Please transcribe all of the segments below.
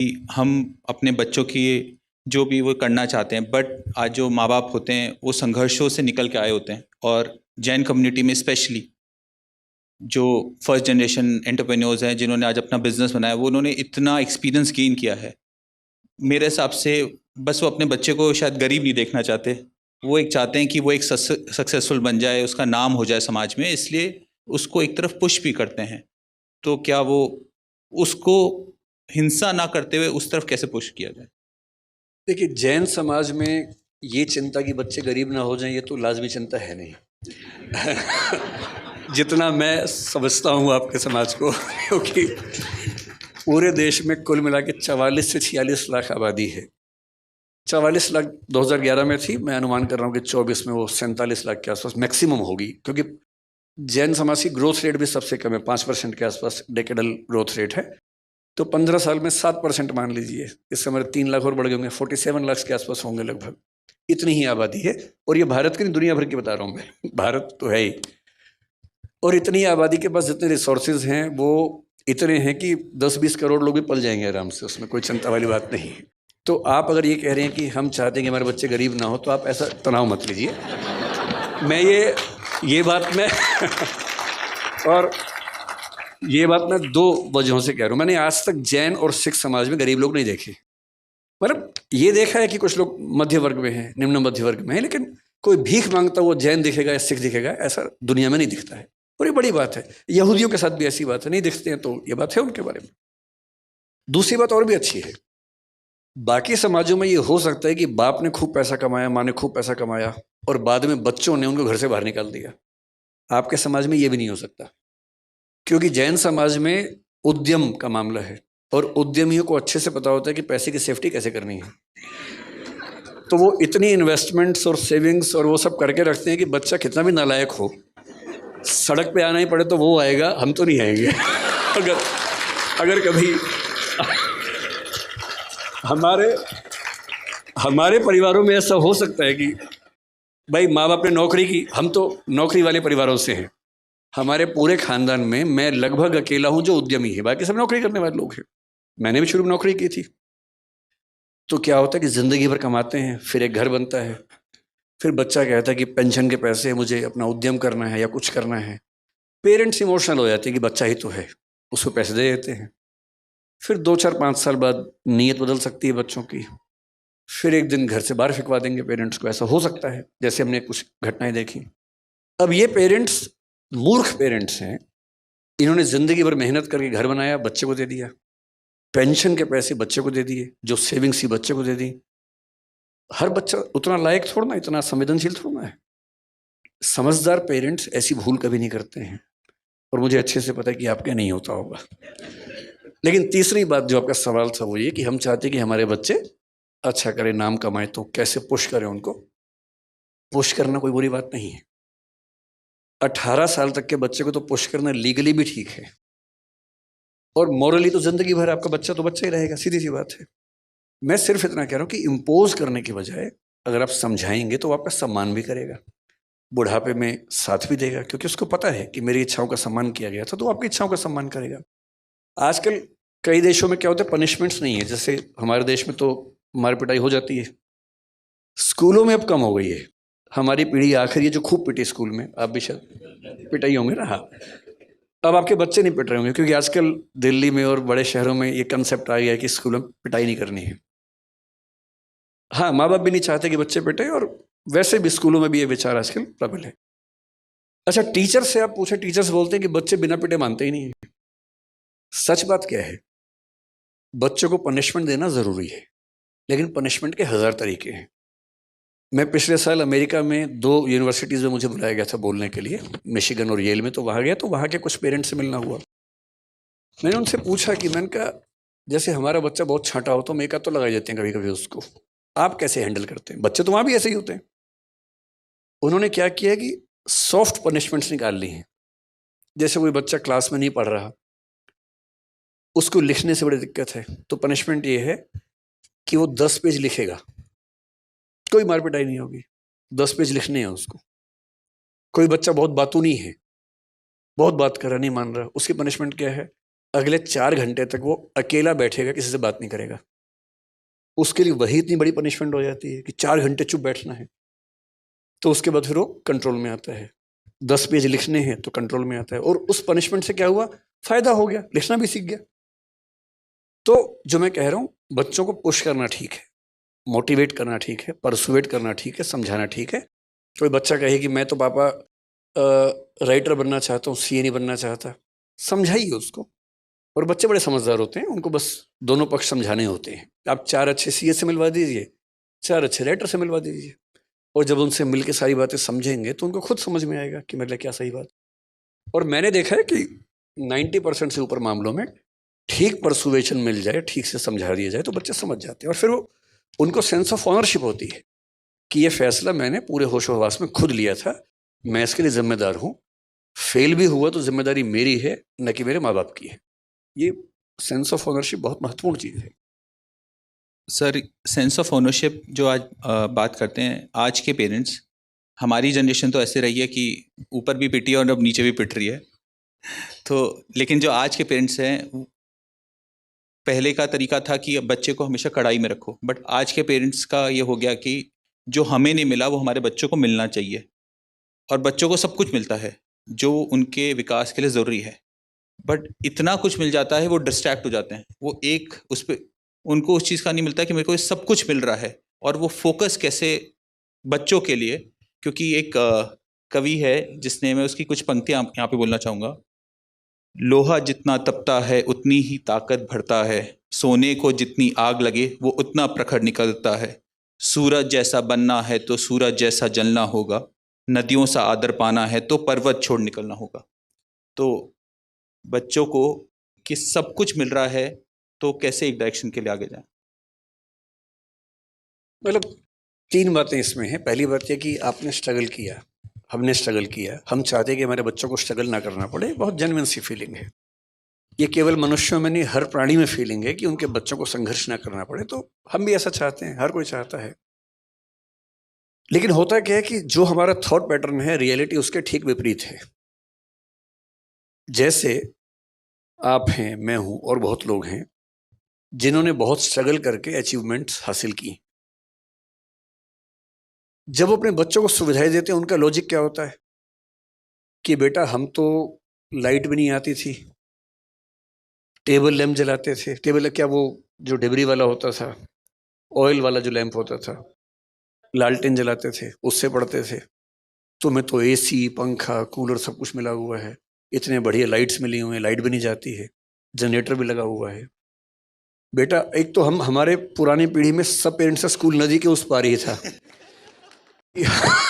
कि हम अपने बच्चों की जो भी वो करना चाहते हैं, बट आज जो माँ बाप होते हैं वो संघर्षों से निकल के आए होते हैं, और जैन कम्युनिटी में स्पेशली जो फर्स्ट जनरेशन एंटरप्रेन्योर्स हैं जिन्होंने आज अपना बिजनेस बनाया, वो उन्होंने इतना एक्सपीरियंस गेन किया है। मेरे हिसाब से बस वो अपने बच्चे को शायद गरीब नहीं देखना चाहते, वो एक चाहते हैं कि वो एक सक्सेसफुल बन जाए, उसका नाम हो जाए समाज में, इसलिए उसको एक तरफ पुश भी करते हैं। तो क्या वो उसको हिंसा ना करते हुए उस तरफ कैसे पुश किया जाए? देखिए, जैन समाज में ये चिंता कि बच्चे गरीब ना हो जाएं, ये तो लाजमी चिंता है नहीं। जितना मैं समझता हूँ आपके समाज को, क्योंकि पूरे देश में कुल मिला के 44 से 46 लाख आबादी है। 44 लाख 2011 में थी, मैं अनुमान कर रहा हूँ कि 24 में वो 47 लाख के आसपास मैक्सिमम होगी, क्योंकि जैन समाज की ग्रोथ रेट भी सबसे कम है, 5% के आसपास डेकेडल ग्रोथ रेट है। तो 15 साल में 7% मान लीजिए, इस समय 3 लाख और बढ़ गए होंगे, 47 लाख के आसपास होंगे लगभग। इतनी ही आबादी है, और ये भारत की नहीं, दुनिया भर की बता रहा हूँ मैं। भारत तो है ही, और इतनी आबादी के पास जितने रिसोर्सेज हैं वो इतने हैं कि 10-20 करोड़ लोग भी पल जाएंगे आराम से, उसमें कोई चिंता वाली बात नहीं है। तो आप अगर ये कह रहे हैं कि हम चाहते हैं कि हमारे बच्चे गरीब ना हो, तो आप ऐसा तनाव मत लीजिए। मैं ये बात मैं और ये बात मैं 2 वजहों से कह रहा हूँ। मैंने आज तक जैन और सिख समाज में गरीब लोग नहीं देखे। मतलब ये देखा है कि कुछ लोग मध्य वर्ग में हैं, निम्न मध्य वर्ग में हैं, लेकिन कोई भीख मांगता हुआ जैन दिखेगा या सिख दिखेगा, ऐसा दुनिया में नहीं दिखता है। और ये बड़ी बात है। यहूदियों के साथ भी ऐसी बात है, नहीं दिखते हैं, तो ये बात है उनके बारे में। दूसरी बात और भी अच्छी है, बाकी समाजों में ये हो सकता है कि बाप ने खूब पैसा कमाया, माँ ने खूब पैसा कमाया, और बाद में बच्चों ने उनको घर से बाहर निकाल दिया। आपके समाज में ये भी नहीं हो सकता, क्योंकि जैन समाज में उद्यम का मामला है, और उद्यमियों को अच्छे से पता होता है कि पैसे की सेफ्टी कैसे करनी है। तो वो इतनी इन्वेस्टमेंट्स और सेविंग्स और वो सब करके रखते हैं कि बच्चा कितना भी नालायक हो, सड़क पे आना ही पड़े तो वो आएगा, हम तो नहीं आएंगे। अगर अगर कभी हमारे परिवारों में ऐसा हो सकता है कि भाई माँ बाप ने नौकरी की, हम तो नौकरी वाले परिवारों से हैं, हमारे पूरे खानदान में मैं लगभग अकेला हूं जो उद्यमी है, बाकी सब नौकरी करने वाले लोग हैं। मैंने भी शुरू में नौकरी की थी। तो क्या होता है कि जिंदगी भर कमाते हैं, फिर एक घर बनता है, फिर बच्चा कहता है कि पेंशन के पैसे मुझे अपना उद्यम करना है या कुछ करना है। पेरेंट्स इमोशनल हो जाते हैं कि बच्चा ही तो है, उसको पैसे दे देते हैं। फिर 2-4-5 साल बाद नीयत बदल सकती है बच्चों की, फिर एक दिन घर से बाहर फिकवा देंगे पेरेंट्स को, ऐसा हो सकता है, जैसे हमने कुछ घटनाएं देखी। अब ये पेरेंट्स मूर्ख पेरेंट्स हैं, इन्होंने जिंदगी भर मेहनत करके घर बनाया, बच्चे को दे दिया, पेंशन के पैसे बच्चे को दे दिए, जो सेविंग्स थी बच्चे को दे दी। हर बच्चा उतना लायक थोड़ा ना, इतना संवेदनशील थोड़ा ना है। समझदार पेरेंट्स ऐसी भूल कभी नहीं करते हैं, और मुझे अच्छे से पता है कि आपके नहीं होता होगा। लेकिन तीसरी बात जो आपका सवाल था वो ये कि हम चाहते हैं कि हमारे बच्चे अच्छा करें, नाम कमाएं, तो कैसे पुश करें उनको। पुश करना कोई बुरी बात नहीं है। 18 साल तक के बच्चे को तो पुश करना लीगली भी ठीक है, और मॉरली तो जिंदगी भर आपका बच्चा तो बच्चा ही रहेगा, सीधी सी बात है। मैं सिर्फ इतना कह रहा हूं कि इम्पोज करने के बजाय अगर आप समझाएंगे तो वो आपका सम्मान भी करेगा, बुढ़ापे में साथ भी देगा, क्योंकि उसको पता है कि मेरी इच्छाओं का सम्मान किया गया था, तो वो आपकी इच्छाओं का सम्मान करेगा। आजकल कई देशों में क्या होता है, पनिशमेंट्स नहीं है, जैसे हमारे देश में तो मार पिटाई हो जाती है, स्कूलों में अब कम हो गई है। हमारी पीढ़ी आखिर ये जो खूब पिटी स्कूल में, आप भी शायद पिटाई होंगे ना। हाँ, अब आपके बच्चे नहीं पिट रहे होंगे, क्योंकि आजकल दिल्ली में और बड़े शहरों में ये कंसेप्ट आ गया है कि स्कूलों में पिटाई नहीं करनी है। हाँ, माँ बाप भी नहीं चाहते कि बच्चे पिटे, और वैसे भी स्कूलों में भी ये विचार आजकल प्रबल है। अच्छा, टीचर से आप पूछे, टीचर्स बोलते हैं कि बच्चे बिना पिटे मानते ही नहीं है। सच बात क्या है, बच्चों को पनिशमेंट देना जरूरी है, लेकिन पनिशमेंट के 1000 तरीके हैं। मैं पिछले साल अमेरिका में 2 यूनिवर्सिटीज़ में मुझे बुलाया गया था बोलने के लिए, मिशिगन और येल में, तो वहाँ गया, तो वहाँ के कुछ पेरेंट्स से मिलना हुआ। मैंने उनसे पूछा कि मैंने कहा, जैसे हमारा बच्चा बहुत छांटा हो तो हम एक आध तो लगा देते हैं कभी कभी उसको, आप कैसे हैंडल करते हैं? बच्चे तो वहाँ भी ऐसे ही होते हैं। उन्होंने क्या किया कि सॉफ्ट पनिशमेंट्स निकाल ली हैं। जैसे कोई बच्चा क्लास में नहीं पढ़ रहा, उसको लिखने से बड़ी दिक्कत है, तो पनिशमेंट ये है कि वो 10 पेज लिखेगा, कोई मार पिटाई नहीं होगी, 10 पेज लिखने हैं उसको। कोई बच्चा बहुत बातूनी है, बहुत बात कर रहा, नहीं मान रहा, उसकी पनिशमेंट क्या है, अगले 4 घंटे तक वो अकेला बैठेगा, किसी से बात नहीं करेगा। उसके लिए वही इतनी बड़ी पनिशमेंट हो जाती है कि 4 घंटे चुप बैठना है। तो उसके बाद फिर वो कंट्रोल में आता है। 10 पेज लिखने हैं तो कंट्रोल में आता है। और उस पनिशमेंट से क्या हुआ, फायदा हो गया, लिखना भी सीख गया। तो जो मैं कह रहा हूँ, बच्चों को पुश करना ठीक है, मोटिवेट करना ठीक है, परसुएट करना ठीक है, समझाना ठीक है। कोई बच्चा कहे कि मैं तो पापा राइटर बनना चाहता हूँ, सीए नहीं बनना चाहता, समझाइए उसको। और बच्चे बड़े समझदार होते हैं, उनको बस दोनों पक्ष समझाने होते हैं। आप 4 अच्छे सीए से मिलवा दीजिए, 4 अच्छे राइटर से मिलवा दीजिए, और जब उनसे मिल के सारी बातें समझेंगे तो उनको खुद समझ में आएगा कि मेरे लिए क्या सही बात। और मैंने देखा है कि 90% से ऊपर मामलों में ठीक परसुएशन मिल जाए, ठीक से समझा दिया जाए तो बच्चे समझ जाते हैं। और फिर वो उनको सेंस ऑफ ऑनरशिप होती है कि ये फैसला मैंने पूरे होशो हवास में खुद लिया था, मैं इसके लिए जिम्मेदार हूँ। फेल भी हुआ तो जिम्मेदारी मेरी है, न कि मेरे माँ बाप की है। ये सेंस ऑफ ओनरशिप बहुत महत्वपूर्ण चीज़ है। सर, सेंस ऑफ ओनरशिप जो आज बात करते हैं, आज के पेरेंट्स, हमारी जनरेशन तो ऐसे रही है कि ऊपर भी पिटी है और अब नीचे भी पिट रही है। तो लेकिन जो आज के पेरेंट्स हैं, पहले का तरीका था कि बच्चे को हमेशा कड़ाई में रखो, बट आज के पेरेंट्स का ये हो गया कि जो हमें नहीं मिला वो हमारे बच्चों को मिलना चाहिए। और बच्चों को सब कुछ मिलता है जो उनके विकास के लिए ज़रूरी है, बट इतना कुछ मिल जाता है वो डिस्ट्रैक्ट हो जाते हैं। वो एक उस पर उनको उस चीज़ का नहीं मिलता कि मेरे को ये सब कुछ मिल रहा है, और वो फोकस कैसे बच्चों के लिए। क्योंकि एक कवि है जिसने, मैं उसकी कुछ पंक्तियाँ यहाँ पे बोलना चाहूँगा। लोहा जितना तपता है उतनी ही ताकत भरता है, सोने को जितनी आग लगे वो उतना प्रखर निकलता है, सूरज जैसा बनना है तो सूरज जैसा जलना होगा, नदियों सा आदर पाना है तो पर्वत छोड़ निकलना होगा। तो बच्चों को कि सब कुछ मिल रहा है तो कैसे एक डायरेक्शन के लिए आगे जाएं? मतलब 3 बातें इसमें हैं। पहली बात यह कि आपने स्ट्रगल किया, हमने स्ट्रगल किया, हम चाहते हैं कि हमारे बच्चों को स्ट्रगल ना करना पड़े। बहुत जेन्युइन सी फीलिंग है। ये केवल मनुष्यों में नहीं, हर प्राणी में फीलिंग है कि उनके बच्चों को संघर्ष ना करना पड़े। तो हम भी ऐसा चाहते हैं, हर कोई चाहता है। लेकिन होता क्या है कि जो हमारा थॉट पैटर्न है, रियलिटी उसके ठीक विपरीत है। जैसे आप हैं, मैं हूं, और बहुत लोग हैं जिन्होंने बहुत स्ट्रगल करके अचीवमेंट्स हासिल की। जब वो अपने बच्चों को सुविधाएं देते हैं, उनका लॉजिक क्या होता है कि बेटा हम तो लाइट भी नहीं आती थी, टेबल लैंप जलाते थे। टेबल क्या, वो जो डिबरी वाला होता था, ऑयल वाला जो लैंप होता था, लालटेन जलाते थे, उससे पढ़ते थे। तुम्हें तो एसी, पंखा, कूलर सब कुछ मिला हुआ है, इतने बढ़िया लाइट्स मिली हुई हैं, लाइट भी नहीं जाती है, जनरेटर भी लगा हुआ है। बेटा एक तो हमारे पुरानी पीढ़ी में सब पेरेंट्स का स्कूल नदी के उस पार ही था।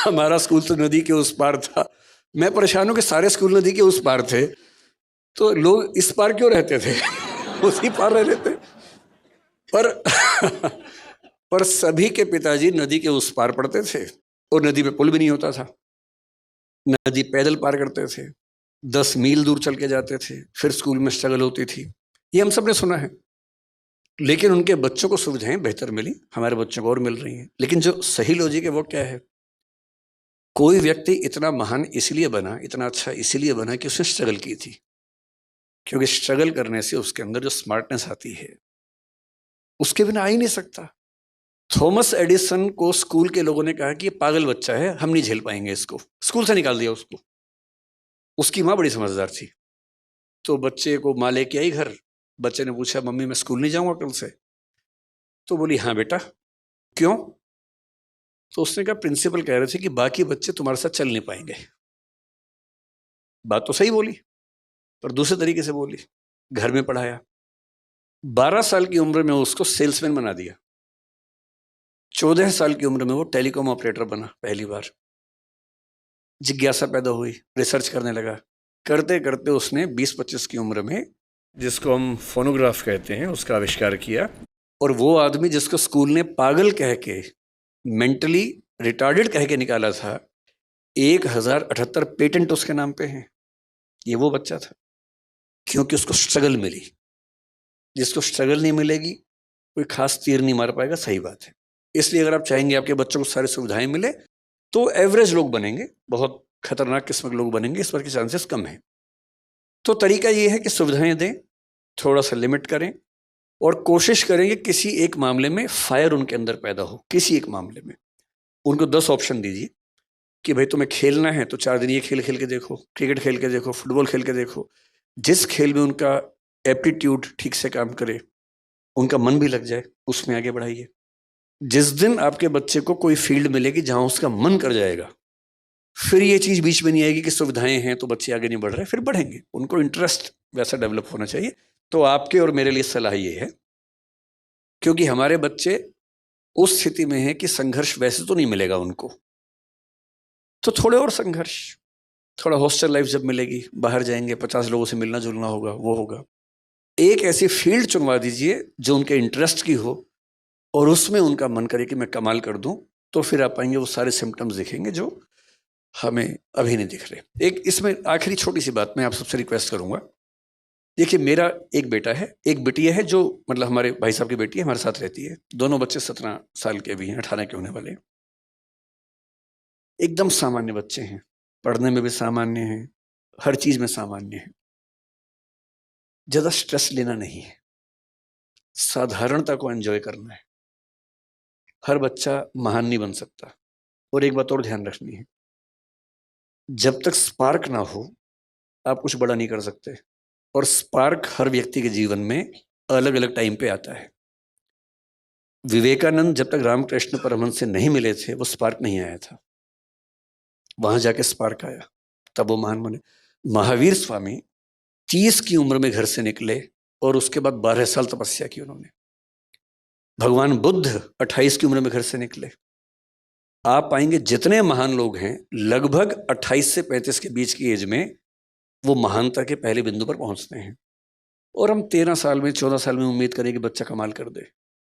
हमारा स्कूल तो नदी के उस पार था। मैं परेशान हूँ कि सारे स्कूल नदी के उस पार थे, तो लोग इस पार क्यों रहते थे? उसी पार रह लेते। पर सभी के पिताजी नदी के उस पार पढ़ते थे, और नदी पे पुल भी नहीं होता था। नदी पैदल पार करते थे, 10 मील दूर चल के जाते थे, फिर स्कूल में स्ट्रगल होती थी। ये हम सब ने सुना है। लेकिन उनके बच्चों को सुविधाएं बेहतर मिली, हमारे बच्चों को और मिल रही हैं। लेकिन जो सही लॉजिक है वो क्या है? कोई व्यक्ति इतना महान इसलिए बना, इतना अच्छा इसलिए बना कि उसने स्ट्रगल की थी। क्योंकि स्ट्रगल करने से उसके अंदर जो स्मार्टनेस आती है, उसके बिना आ ही नहीं सकता। थॉमस एडिसन को स्कूल के लोगों ने कहा कि ये पागल बच्चा है, हम नहीं झेल पाएंगे इसको, स्कूल से निकाल दिया उसको। उसकी माँ बड़ी समझदार थी, तो बच्चे को माँ लेके आई घर। बच्चे ने पूछा, मम्मी मैं स्कूल नहीं जाऊंगा कल से? तो बोली, हाँ बेटा। क्यों? तो उसने कहा, प्रिंसिपल कह रहे थे कि बाकी बच्चे तुम्हारे साथ चल नहीं पाएंगे। बात तो सही बोली, पर दूसरे तरीके से बोली। घर में पढ़ाया, 12 साल की उम्र में उसको सेल्समैन बना दिया। 14 साल की उम्र में वो टेलीकॉम ऑपरेटर बना पहली बार। जिज्ञासा पैदा हुई, रिसर्च करने लगा। करते करते उसने 20-25 की उम्र में, जिसको हम फोनोग्राफ कहते हैं, उसका आविष्कार किया। और वो आदमी जिसको स्कूल ने पागल कह के, मेंटली रिटार्डेड कह के निकाला था, 1078 पेटेंट उसके नाम पे हैं। ये वो बच्चा था, क्योंकि उसको स्ट्रगल मिली। जिसको स्ट्रगल नहीं मिलेगी, कोई खास तीर नहीं मार पाएगा। सही बात है। इसलिए अगर आप चाहेंगे आपके बच्चों को सारी सुविधाएं मिले, तो एवरेज लोग बनेंगे, बहुत खतरनाक किस्म के लोग बनेंगे, इस पर के चांसेस कम है। तो तरीका ये है कि सुविधाएं दें, थोड़ा सा लिमिट करें और कोशिश करें कि किसी एक मामले में फायर उनके अंदर पैदा हो। किसी एक मामले में उनको 10 ऑप्शन दीजिए कि भाई तुम्हें खेलना है तो 4 दिन ये खेल खेल के देखो, क्रिकेट खेल के देखो, फुटबॉल खेल के देखो। जिस खेल में उनका एप्टीट्यूड ठीक से काम करे, उनका मन भी लग जाए, उसमें आगे बढ़ाइए। जिस दिन आपके बच्चे को कोई फील्ड मिलेगी जहां उसका मन कर जाएगा, फिर ये चीज बीच में नहीं आएगी कि सुविधाएं हैं तो बच्चे आगे नहीं बढ़ रहे, फिर बढ़ेंगे। उनको इंटरेस्ट वैसा डेवलप होना चाहिए। तो आपके और मेरे लिए सलाह ये है, क्योंकि हमारे बच्चे उस स्थिति में हैं कि संघर्ष वैसे तो नहीं मिलेगा उनको, तो थोड़े और संघर्ष, थोड़ा हॉस्टल लाइफ जब मिलेगी, बाहर जाएंगे, 50 लोगों से मिलना जुलना होगा, वो होगा। एक ऐसी फील्ड चुनवा दीजिए जो उनके इंटरेस्ट की हो और उसमें उनका मन करे कि मैं कमाल कर दूं, तो फिर आप पाएंगे वो सारे सिम्टम्स दिखेंगे जो हमें अभी नहीं दिख रहे। एक इसमें आखिरी छोटी सी बात मैं आप सबसे रिक्वेस्ट करूंगा। देखिए, मेरा एक बेटा है, एक बिटिया है, जो मतलब हमारे भाई साहब की बेटी है, हमारे साथ रहती है। दोनों बच्चे 17 साल के भी हैं, 18 के होने वाले हैं। एकदम सामान्य बच्चे हैं, पढ़ने में भी सामान्य हैं, हर चीज में सामान्य हैं। ज्यादा स्ट्रेस लेना नहीं है, साधारणता को एंजॉय करना है। हर बच्चा महान नहीं बन सकता। और एक बात और ध्यान रखनी है, जब तक स्पार्क ना हो आप कुछ बड़ा नहीं कर सकते। और स्पार्क हर व्यक्ति के जीवन में अलग अलग टाइम पे आता है। विवेकानंद जब तक रामकृष्ण परमहंस से नहीं मिले थे, वो स्पार्क नहीं आया था। वहां जाके स्पार्क आया, तब वो महान बने। महावीर स्वामी 30 की उम्र में घर से निकले और उसके बाद 12 साल तपस्या की उन्होंने। भगवान बुद्ध 28 की उम्र में घर से निकले। आप पाएंगे जितने महान लोग हैं, लगभग 28 से 35 के बीच की एज में वो महानता के पहले बिंदु पर पहुंचते हैं। और हम 13 साल में, 14 साल में उम्मीद करें कि बच्चा कमाल कर दे।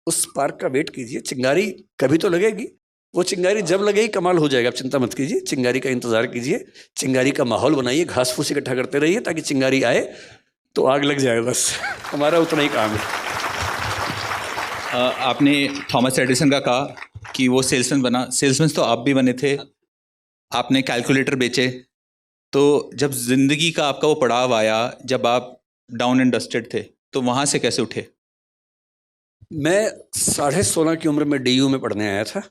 उस स्पार्क का वेट कीजिए, चिंगारी कभी तो लगेगी। वो चिंगारी जब लगेगी कमाल हो जाएगा, आप चिंता मत कीजिए। चिंगारी का इंतजार कीजिए, चिंगारी का माहौल बनाइए, घास फूस इकट्ठा करते रहिए ताकि चिंगारी आए तो आग लग जाए। बस हमारा उतना ही काम है। आपने थॉमस एडिसन का कहा कि वो सेल्समैन बना। सेल्समैन तो आप भी बने थे, आपने कैलकुलेटर बेचे। तो जब जिंदगी का आपका वो पड़ाव आया, जब आप डाउन एंड डस्टेड थे, तो वहाँ से कैसे उठे? मैं 16.5 की उम्र में DU में पढ़ने आया था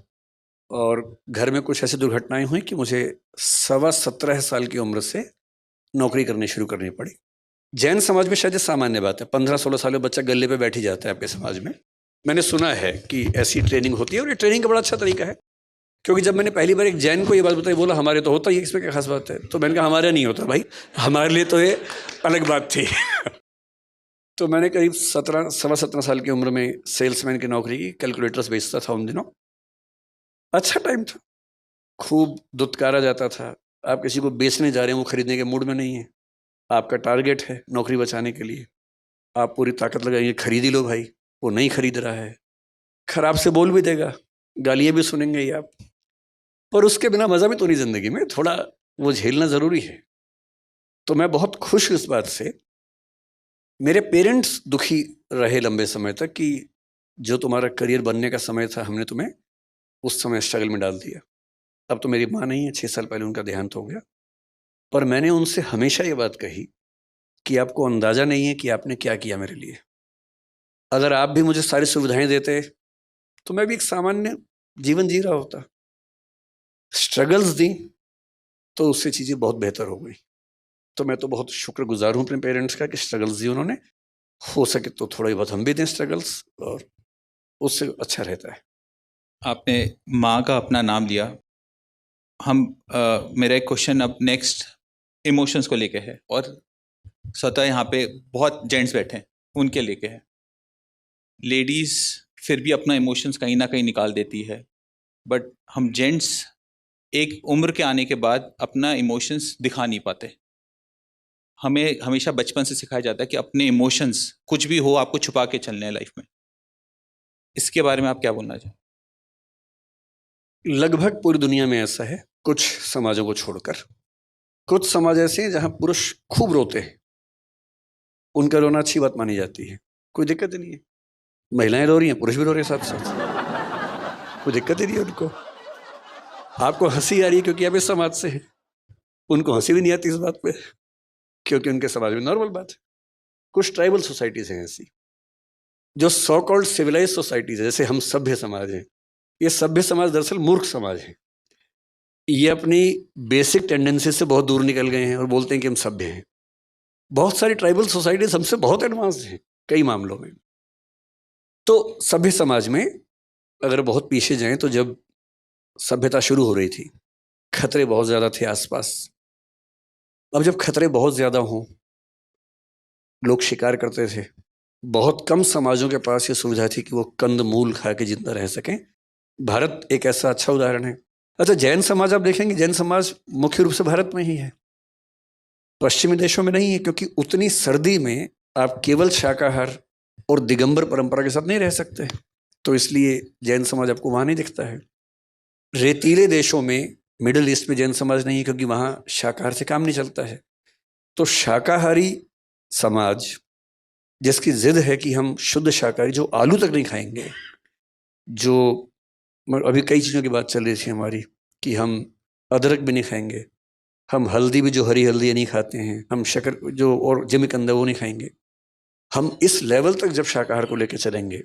और घर में कुछ ऐसी दुर्घटनाएं हुई कि मुझे 17.25 साल की उम्र से नौकरी करनी शुरू करनी पड़ी। जैन समाज में शायद ये सामान्य बात है, 15-16 साल में बच्चा गले पे बैठ ही जाता है आपके समाज में। मैंने सुना है कि ऐसी ट्रेनिंग होती है और ये ट्रेनिंग का बड़ा अच्छा तरीका है। क्योंकि जब मैंने पहली बार एक जैन को ये बात बताई, बोला हमारे तो होता ही है, इसमें क्या खास बात है। तो मैंने कहा हमारे नहीं होता भाई, हमारे लिए तो ये अलग बात थी। तो मैंने करीब 17 साल की उम्र में सेल्समैन की नौकरी की, कैलकुलेटर्स बेचता था उन दिनों। अच्छा टाइम था, खूब दुत्कारा जाता था। आप किसी को बेचने जा रहे हैं, वो खरीदने के मूड में नहीं है, आपका टारगेट है नौकरी बचाने के लिए, आप पूरी ताकत लगाएंगे, खरीद ही लो भाई। वो नहीं खरीद रहा है, खराब से बोल भी देगा, गालियाँ भी सुनेंगे ही आप, पर उसके बिना मज़ा भी तो नहीं ज़िंदगी में, थोड़ा वो झेलना ज़रूरी है। तो मैं बहुत खुश इस बात से। मेरे पेरेंट्स दुखी रहे लंबे समय तक कि जो तुम्हारा करियर बनने का समय था, हमने तुम्हें उस समय स्ट्रगल में डाल दिया। अब तो मेरी माँ नहीं है, 6 साल पहले उनका देहांत हो गया। पर मैंने उनसे हमेशा ये बात कही कि आपको अंदाज़ा नहीं है कि आपने क्या किया मेरे लिए। अगर आप भी मुझे सारी सुविधाएं देते तो मैं भी एक सामान्य जीवन जी रहा होता। स्ट्रगल्स दी तो उससे चीज़ें बहुत बेहतर हो गई। तो मैं तो बहुत शुक्रगुजार हूँ अपने पेरेंट्स का कि स्ट्रगल्स दी उन्होंने। हो सके तो थोड़ा ही बहुत हम भी दें स्ट्रगल्स, और उससे अच्छा रहता है। आपने माँ का अपना नाम लिया। मेरा एक क्वेश्चन अब नेक्स्ट इमोशंस को लेके है, और स्वतः यहाँ पे बहुत जेंट्स बैठे हैं, उनके लेके है। लेडीज़ फिर भी अपना इमोशंस कहीं ना कहीं निकाल देती है, बट हम जेंट्स एक उम्र के आने के बाद अपना इमोशंस दिखा नहीं पाते। हमें हमेशा बचपन से सिखाया जाता है कि अपने इमोशंस कुछ भी हो आपको छुपा के चलने हैं लाइफ में। इसके बारे में आप क्या बोलना चाहें? लगभग पूरी दुनिया में ऐसा है, कुछ समाजों को छोड़कर। कुछ समाज ऐसे हैं जहां पुरुष खूब रोते हैं, उनका रोना अच्छी बात मानी जाती है, कोई दिक्कत ही नहीं है। महिलाएं रो रही हैं, पुरुष भी रो रहे हैं साथ साथ, कोई दिक्कत ही नहीं है उनको। आपको हंसी आ रही है क्योंकि आप इस समाज से हैं, उनको हंसी भी नहीं आती इस बात पे, क्योंकि उनके समाज में नॉर्मल बात है। कुछ ट्राइबल सोसाइटीज़ हैं ऐसी जो सो कॉल्ड सिविलाइज सोसाइटीज़ है, जैसे हम सभ्य समाज हैं। ये सभ्य समाज दरअसल मूर्ख समाज है। ये अपनी बेसिक टेंडेंसी से बहुत दूर निकल गए हैं और बोलते हैं कि हम सभ्य हैं। बहुत सारी ट्राइबल सोसाइटीज हमसे बहुत एडवांस्ड हैं कई मामलों में। तो सभ्य समाज में अगर बहुत पीछे जाएं तो जब सभ्यता शुरू हो रही थी, खतरे बहुत ज़्यादा थे आसपास। अब जब खतरे बहुत ज़्यादा हों, लोग शिकार करते थे। बहुत कम समाजों के पास ये सुविधा थी कि वो कंद मूल खा के जिंदा रह सकें। भारत एक ऐसा अच्छा उदाहरण है। अच्छा, जैन समाज आप देखेंगे, जैन समाज मुख्य रूप से भारत में ही है, पश्चिमी देशों में नहीं है, क्योंकि उतनी सर्दी में आप केवल शाकाहार और दिगंबर परंपरा के साथ नहीं रह सकते, तो इसलिए जैन समाज आपको वहाँ नहीं दिखता है। रेतीले देशों में, मिडिल ईस्ट में जैन समाज नहीं है, क्योंकि वहाँ शाकाहार से काम नहीं चलता है। तो शाकाहारी समाज जिसकी जिद है कि हम शुद्ध शाकाहारी, जो आलू तक नहीं खाएंगे, जो अभी कई चीज़ों की बात चल रही थी हमारी कि हम अदरक भी नहीं खाएंगे, हम हल्दी भी, जो हरी हल्दी नहीं खाते हैं, हम शक्कर जो और जिमीकंद वो नहीं खाएंगे। हम इस लेवल तक जब शाकाहार को लेकर चलेंगे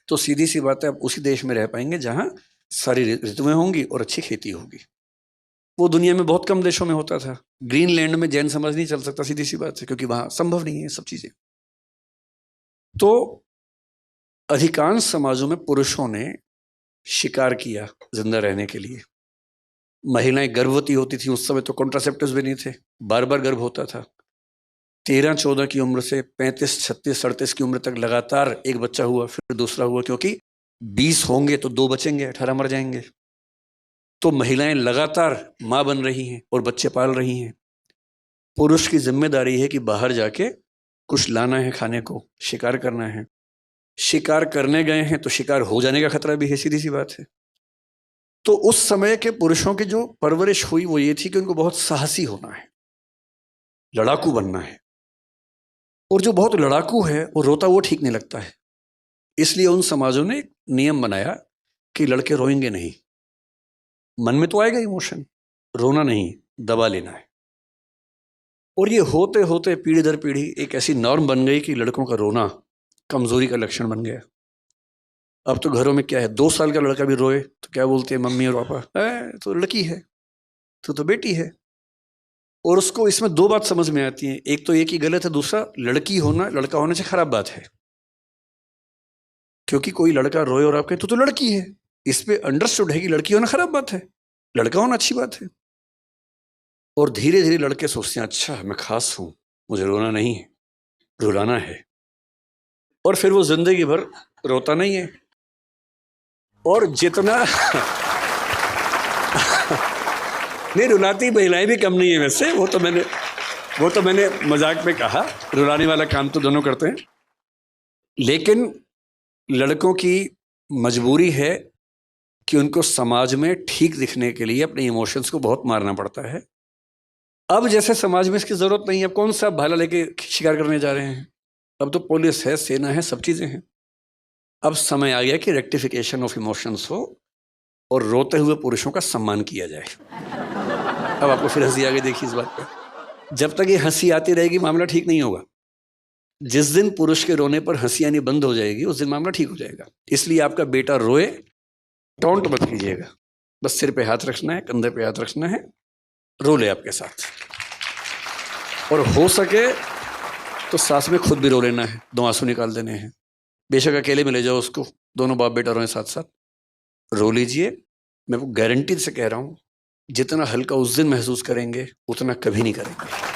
तो सीधी सी बात है, आप उसी देश में रह पाएंगे जहाँ सारी ऋतुएं होंगी और अच्छी खेती होगी। वो दुनिया में बहुत कम देशों में होता था। ग्रीनलैंड में जैन समाज नहीं चल सकता, सीधी सी बात है, क्योंकि वहाँ संभव नहीं है सब चीज़ें। तो अधिकांश समाजों में पुरुषों ने शिकार किया जिंदा रहने के लिए। महिलाएं गर्भवती होती थी, उस समय तो कॉन्ट्रासेप्टिव्स भी नहीं थे, बार बार गर्भ होता था। 13-14 की उम्र से 35, 36, 38 की उम्र तक लगातार एक बच्चा हुआ, फिर दूसरा हुआ, क्योंकि 20 होंगे तो 2 बचेंगे, 18 मर जाएंगे। तो महिलाएं लगातार माँ बन रही हैं और बच्चे पाल रही हैं। पुरुष की जिम्मेदारी है कि बाहर जाके कुछ लाना है खाने को, शिकार करना है। शिकार करने गए हैं तो शिकार हो जाने का खतरा भी है, सीधी सी बात है। तो उस समय के पुरुषों की जो परवरिश हुई वो ये थी कि उनको बहुत साहसी होना है, लड़ाकू बनना है। और जो बहुत लड़ाकू है वो रोता वो ठीक नहीं लगता है। इसलिए उन समाजों ने एक नियम बनाया कि लड़के रोएंगे नहीं। मन में तो आएगा इमोशन, रोना नहीं, दबा लेना है। और ये होते होते पीढ़ी दर पीढ़ी एक ऐसी नॉर्म बन गई कि लड़कों का रोना कमजोरी का लक्षण बन गया। अब तो घरों में क्या है, 2 साल का लड़का भी रोए तो क्या बोलते हैं मम्मी और पापा, तो लड़की है, तो बेटी है। और उसको इसमें 2 बात समझ में आती है, एक तो ये कि गलत है, दूसरा लड़की होना लड़का होने से खराब बात है। क्योंकि कोई लड़का रोए और आप कहें तो लड़की है, इस पे अंडरस्टूड है कि लड़की होना खराब बात है, लड़का होना अच्छी बात है। और धीरे धीरे लड़के सोचते हैं, अच्छा मैं खास हूं, मुझे रोना नहीं है, रुलाना है। और फिर वो जिंदगी भर रोता नहीं है। और जितना नहीं, रुलाती महिलाएं भी कम नहीं है वैसे, वो तो मैंने मजाक में कहा, रुलाने वाला काम तो दोनों करते हैं। लेकिन लड़कों की मजबूरी है कि उनको समाज में ठीक दिखने के लिए अपने इमोशंस को बहुत मारना पड़ता है। अब जैसे समाज में इसकी जरूरत नहीं है, अब कौन सा भाला लेके शिकार करने जा रहे हैं, अब तो पुलिस है, सेना है, सब चीजें हैं। अब समय आ गया कि रेक्टिफिकेशन ऑफ इमोशंस हो और रोते हुए पुरुषों का सम्मान किया जाए। अब आपको फिर हंसी आ गई, देखिए इस बात पर। जब तक ये हंसी आती रहेगी मामला ठीक नहीं होगा। जिस दिन पुरुष के रोने पर हंसी आनी बंद हो जाएगी उस दिन मामला ठीक हो जाएगा। इसलिए आपका बेटा रोए, टॉन्ट मत कीजिएगा, बस सिर पे हाथ रखना है, कंधे पे हाथ रखना है, रो ले आपके साथ। और हो सके तो साथ में खुद भी रो लेना है, 2 आंसू निकाल देने हैं। बेशक अकेले में ले जाओ उसको, दोनों बाप बेटा रोए साथ साथ, रो लीजिए। मैं वो गारंटी से कह रहा हूँ, जितना हल्का उस दिन महसूस करेंगे उतना कभी नहीं करेंगे।